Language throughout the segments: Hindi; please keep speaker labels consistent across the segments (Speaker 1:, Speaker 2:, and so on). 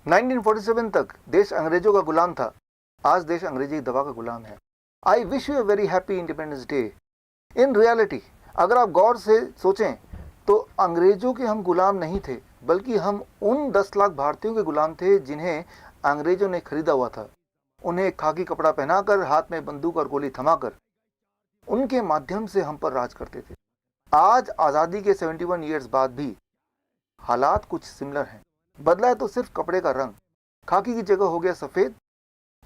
Speaker 1: 1947 तक देश अंग्रेजों का गुलाम था, आज देश अंग्रेजी दवा का गुलाम है। I wish U a very happy independence day. In reality अगर आप गौर से सोचें तो अंग्रेजों के हम गुलाम नहीं थे, बल्कि हम उन 10 लाख भारतीयों के गुलाम थे जिन्हें अंग्रेजों ने खरीदा हुआ था। उन्हें खाकी कपड़ा पहनाकर, हाथ में बंदूक और गोली थमाकर उनके माध्यम से हम पर राज करते थे। आज आज़ादी के 71 ईयर्स बाद भी हालात कुछ सिमिलर हैं। बदला है तो सिर्फ कपड़े का रंग, खाकी की जगह हो गया सफ़ेद,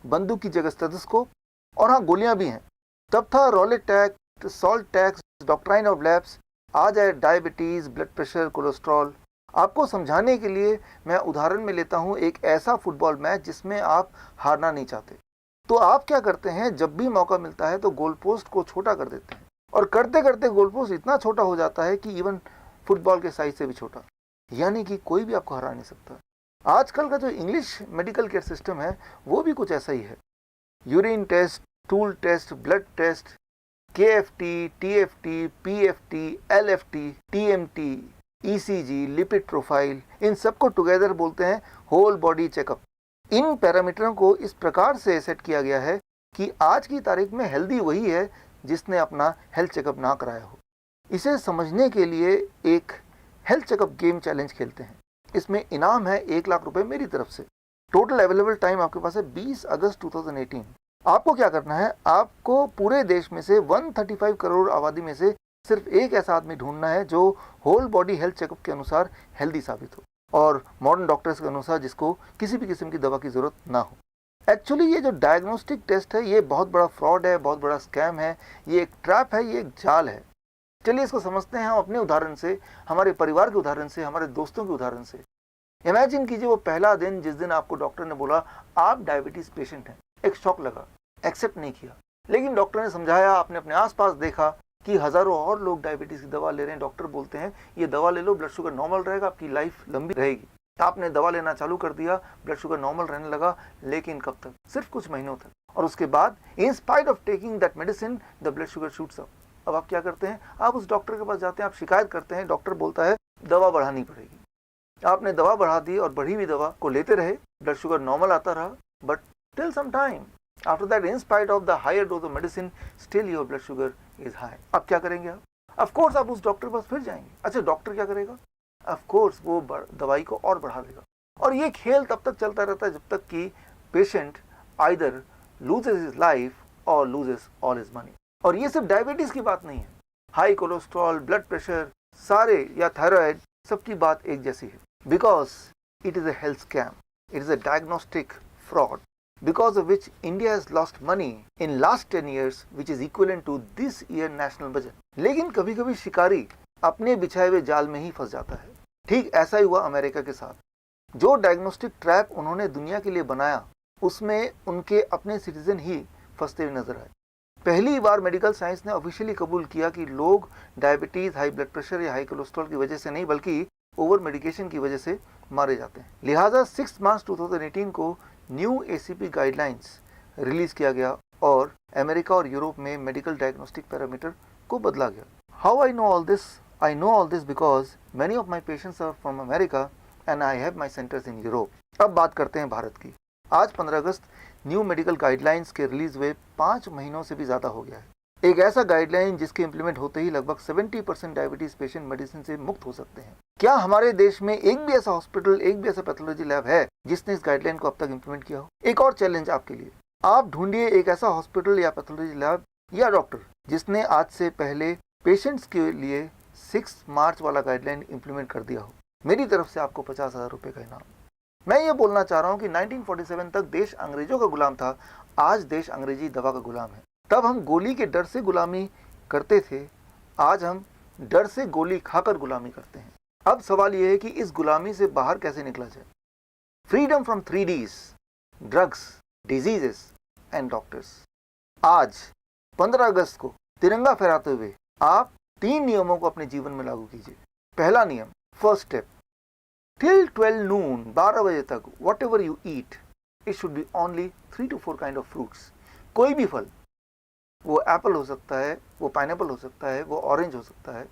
Speaker 1: बंदूक की जगह स्टेथोस्कोप, और हाँ गोलियां भी हैं। तब था Rowlatt tax, salt tax, doctrine of lapse, आज है डायबिटीज़, ब्लड प्रेशर, कोलेस्ट्रॉल। आपको समझाने के लिए मैं उदाहरण में लेता हूँ एक ऐसा फुटबॉल मैच जिसमें आप हारना नहीं चाहते, तो आप क्या करते हैं, जब भी मौका मिलता है तो गोल पोस्ट को छोटा कर देते हैं, और करते करते गोल पोस्ट इतना छोटा हो जाता है कि इवन फुटबॉल के साइज से भी छोटा, यानी कि कोई भी आपको हरा नहीं सकता। आजकल का जो इंग्लिश मेडिकल केयर सिस्टम है वो भी कुछ ऐसा ही है। Urine test, stool test, blood test, KFT, TFT, PFT, LFT, TMT, ECG, lipid profile, इन सबको टुगेदर बोलते हैं होल बॉडी चेकअप। इन पैरामीटरों को इस प्रकार से सेट किया गया है कि आज की तारीख में हेल्दी वही है जिसने अपना हेल्थ चेकअप ना कराया हो। इसे समझने के लिए एक हेल्थ चेकअप गेम चैलेंज खेलते हैं। इसमें इनाम है 1 लाख रुपए मेरी तरफ से। टोटल अवेलेबल टाइम आपके पास है 20 अगस्त 2018। आपको क्या करना है, आपको पूरे देश में से 135 करोड़ आबादी में से सिर्फ एक ऐसा आदमी ढूंढना है जो होल बॉडी हेल्थ चेकअप के अनुसार हेल्दी साबित हो और मॉडर्न डॉक्टर्स के अनुसार जिसको किसी भी किस्म की दवा की जरूरत ना हो। एक्चुअली ये जो डायग्नोस्टिक टेस्ट है ये बहुत बड़ा फ्रॉड है, बहुत बड़ा स्कैम है, ये एक ट्रैप है, ये एक जाल है। चलिए इसको समझते हैं हम अपने उदाहरण से, हमारे परिवार के उदाहरण से, हमारे दोस्तों के उदाहरण से। इमेजिन कीजिए वो पहला दिन जिस दिन आपको डॉक्टर ने बोला आप डायबिटीज पेशेंट हैं। एक शॉक लगा, एक्सेप्ट नहीं किया, लेकिन डॉक्टर ने समझाया, आपने अपने आसपास देखा कि हजारों और लोग डायबिटीज की दवा ले रहे हैं। डॉक्टर बोलते हैं ये दवा ले लो, ब्लड शुगर नॉर्मल रहेगा, आपकी लाइफ लंबी रहेगी। आपने दवा लेना चालू कर दिया, ब्लड शुगर नॉर्मल रहने लगा, लेकिन कब तक? सिर्फ कुछ महीनों तक। और उसके बाद इन spite of taking that medicine the blood sugar shoots up. अब आप क्या करते हैं, आप उस डॉक्टर के पास जाते हैं, आप शिकायत करते हैं, डॉक्टर बोलता है दवा बढ़ानी पड़ेगी। आपने दवा बढ़ा दी और बढ़ी हुई दवा को लेते रहे, ब्लड शुगर नॉर्मल आता रहा, but till some time after that in spite of the higher dose of medicine still your blood sugar is high. अब क्या करेंगे आप? ऑफ कोर्स आप उस डॉक्टर के पास फिर जाएंगे। अच्छा डॉक्टर क्या करेगा? ऑफ कोर्स वो दवाई को और बढ़ा देगा। और ये खेल तब तक चलता रहता है जब तक कि patient either loses his life और लूजेस ऑल हिज मनी। और ये सिर्फ डायबिटीज की बात नहीं है, हाई कोलेस्ट्रॉल, ब्लड प्रेशर, सारे या थायराइड, सबकी बात एक जैसी है। Because it is a health scam, it is a diagnostic fraud, because of which India has lost money in last 10 years which is equivalent to this year national budget। लेकिन कभी कभी शिकारी अपने बिछाए हुए जाल में ही फंस जाता है। ठीक ऐसा ही हुआ अमेरिका के साथ। जो डायग्नोस्टिक ट्रैप उन्होंने दुनिया के लिए बनाया उसमें उनके अपने सिटीजन ही फंसते हुए नजर आए। पहली बार मेडिकल साइंस ने ऑफिशियली कबूल किया कि लोग डायबिटीज, हाई ब्लड प्रेशर या हाई कोलेस्ट्रॉल की वजह से नहीं बल्कि ओवर मेडिकेशन की वजह से मारे जाते हैं। लिहाजा 6 मार्च 2018 को न्यू ACP गाइडलाइंस रिलीज किया गया और अमेरिका और यूरोप में मेडिकल डायग्नोस्टिक पैरामीटर को बदला गया। How I know all this? I know all this because many of my patients are from America and I have my centres in Europe. अब बात करते हैं भारत की। आज 15 अगस्त न्यू मेडिकल गाइडलाइंस के रिलीज हुए 5 महीनों से भी ज़्यादा हो गया है। एक ऐसा गाइडलाइन जिसके इम्प्लीमेंट होते ही लगभग 70% डायबिटीज पेशेंट मेडिसिन से मुक्त हो सकते हैं। क्या हमारे देश में एक भी ऐसा हॉस्पिटल, एक भी ऐसा पैथोलॉजी लैब है जिसने इस गाइडलाइन को अब तक इम्प्लीमेंट किया हो? एक और चैलेंज आपके लिए, आप ढूंढिए एक ऐसा हॉस्पिटल या पैथोलॉजी लैब या डॉक्टर जिसने आज से पहले पेशेंट्स के लिए 6 मार्च वाला गाइडलाइन इम्प्लीमेंट कर दिया हो। मेरी तरफ से आपको 50,000 रुपए का इनाम। मैं ये बोलना चाह रहा हूँ कि 1947 तक देश अंग्रेजों का गुलाम था, आज देश अंग्रेजी दवा का गुलाम है। तब हम गोली के डर से गुलामी करते थे, आज हम डर से गोली खाकर गुलामी करते हैं। अब सवाल यह है कि इस गुलामी से बाहर कैसे निकला जाए। Freedom from 3Ds, drugs, diseases and doctors. आज 15 अगस्त को तिरंगा फहराते हुए आप 3 नियमों को अपने जीवन में लागू कीजिए। पहला नियम, फर्स्ट स्टेप, टिल 12 नून, 12 बजे तक, what ever you eat, it should be only 3 to 4 kind of fruits. कोई भी फल, वो एप्पल हो सकता है, वो पाइनएप्पल हो सकता है, वो ऑरेंज हो सकता है,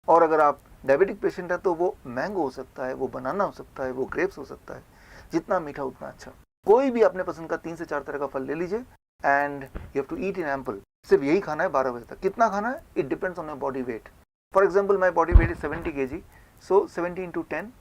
Speaker 1: और अगर आप डायबिटिक पेशेंट है तो वो मैंगो हो सकता है, वो बनाना हो सकता है, वो ग्रेप्स हो सकता है। जितना मीठा उतना अच्छा। कोई भी अपने पसंद का 3 से 4 तरह का फल ले लीजिए and you have to eat in ample. सिर्फ यही खाना है 12 बजे तक। कितना खाना है? It depends on your body wait. For example my body weight is 70 kg, so 70 into 10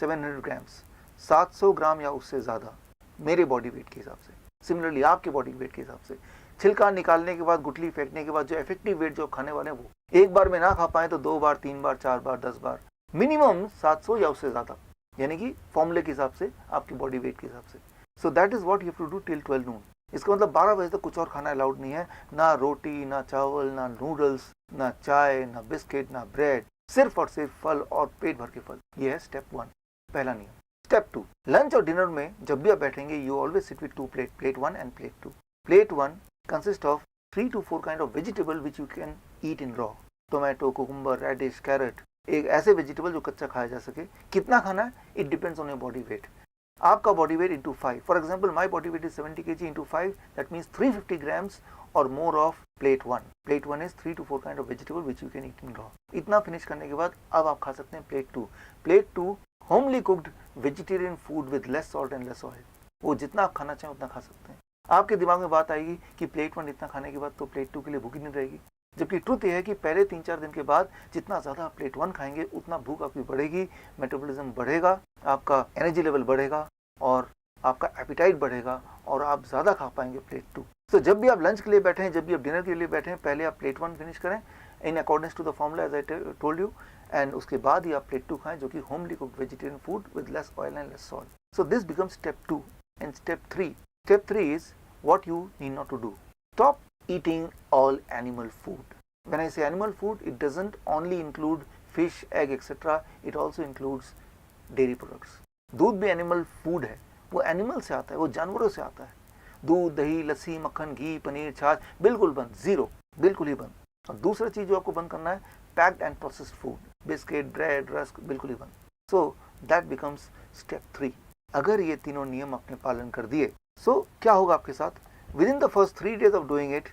Speaker 1: 700 grams, 700 ग्राम या उससे ज़्यादा मेरे बॉडी वेट के हिसाब से। सिमिलरली आपके बॉडी वेट के हिसाब से छिलका निकालने के बाद, गुठली फेंकने के बाद जो इफेक्टिव वेट जो खाने वाले हैं वो एक बार में ना खा पाए तो 2 बार, 3 बार, 4 बार, 10 बार, मिनिमम 700 या उससे ज़्यादा, यानी कि फॉर्मूले के हिसाब से, आपकी बॉडी वेट के हिसाब से। So that is what you have to do till 12 noon। इसका मतलब 12 बजे तक कुछ और खाना अलाउड नहीं है, ना रोटी, ना चावल, ना नूडल्स, ना चाय, ना बिस्किट, ना ब्रेड, सिर्फ और सिर्फ फल और पेट भर के फल। ये है स्टेप 1, पहला नियम। स्टेप 2, लंच और डिनर में जब भी आप बैठेंगे you always sit with 2 plate, plate 1 end plate 2। Plate 1 consist of 3 to 4 kind of vegetable which you can eat in raw। Tomato, cucumber, radish, carrot, एक ऐसे वेजिटेबल जो कच्चा खाया जा सके। कितना खाना है? It depends on your body weight. आपका body weight into 5, for example my body weight is 70 kg into 5, that means 350 grams और more of plate 1। Plate 1 is 3 to 4 kind of vegetable which you can eat in raw। इतना फिनिश करने के बाद अब आप खा सकते हैं plate 2। Plate 2 homely cooked vegetarian food with less salt and less oil. वो जितना आप खाना चाहें उतना खा सकते हैं। आपके दिमाग में बात आएगी कि प्लेट 1 इतना खाने के बाद तो प्लेट 2 के लिए भूख ही नहीं रहेगी, जबकि ट्रुथ ये है कि पहले 3-4 दिन के बाद जितना ज़्यादा आप प्लेट 1 खाएंगे उतना भूख आपकी बढ़ेगी, मेटाबॉलिज्म बढ़ेगा, आपका एनर्जी लेवल बढ़ेगा और आपका एपिटाइट बढ़ेगा और आप ज़्यादा खा पाएंगे प्लेट 2। तो जब भी आप लंच के लिए बैठे हैं, जब भी आप डिनर के लिए बैठे हैं, पहले आप प्लेट 1 फिनिश करें in accordance to the formula as I told you, and उसके बाद ही आप प्लेट 2 खाएं जो कि homely cooked vegetarian food with less oil and less salt. So this becomes step 2 and step 3। Step 3 is what you need not to do. Stop eating all animal food. When I say animal food, it doesn't only include fish, egg, etc. It also includes dairy products. दूध भी एनिमल फूड है, वो एनिमल से आता है, वो जानवरों से आता है। दूध, दही, लस्सी, मक्खन, घी, पनीर, छाछ बिल्कुल बंद, जीरो, बिल्कुल ही बंद। और दूसरा चीज जो आपको बंद करना है, packed and processed food, biscuit, bread, rusk बिल्कुल ही बंद। So that becomes step 3। अगर ये तीनों नियम आपने पालन कर दिए, सो क्या होगा आपके साथ? Within the first 3 days of doing it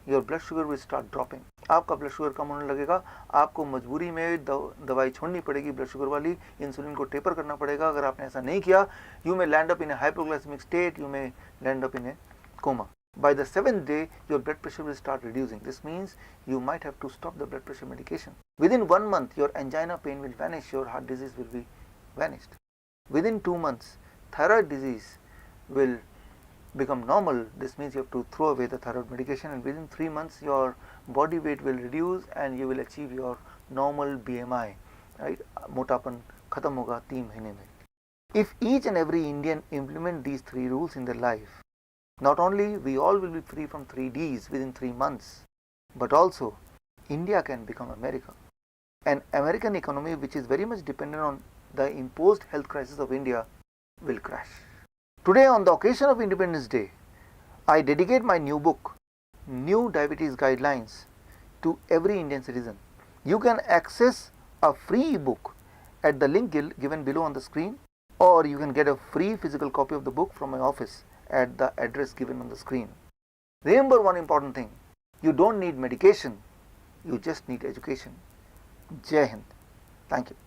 Speaker 1: your blood sugar will start dropping. आपका ब्लड शुगर कम होने लगेगा, आपको मजबूरी में दवाई छोड़नी पड़ेगी ब्लड शुगर वाली, इंसुलिन को टेपर करना पड़ेगा। अगर आपने ऐसा नहीं किया, you may land up in a hypoglycaemic state, you may land up in a coma. By the 7th day, your blood pressure will start reducing. This means you might have to stop the blood pressure medication. Within 1 month, your angina pain will vanish, your heart disease will be vanished. Within 2 months, thyroid disease will become normal. This means you have to throw away the thyroid medication, and within 3 months your body weight will reduce and you will achieve your normal BMI, right? मोटापन खत्म होगा 3 महीने में. If each and every Indian implement these 3 rules in their life, not only we all will be free from 3Ds within 3 months, but also India can become America. An American economy which is very much dependent on the imposed health crisis of India will crash. Today, on the occasion of Independence Day, I dedicate my new book, New Diabetes Guidelines, to every Indian citizen. You can access a free book at the link given below on the screen, or you can get a free physical copy of the book from my office at the address given on the screen. Remember one important thing, you don't need medication, you just need education. Jai Hind. Thank you.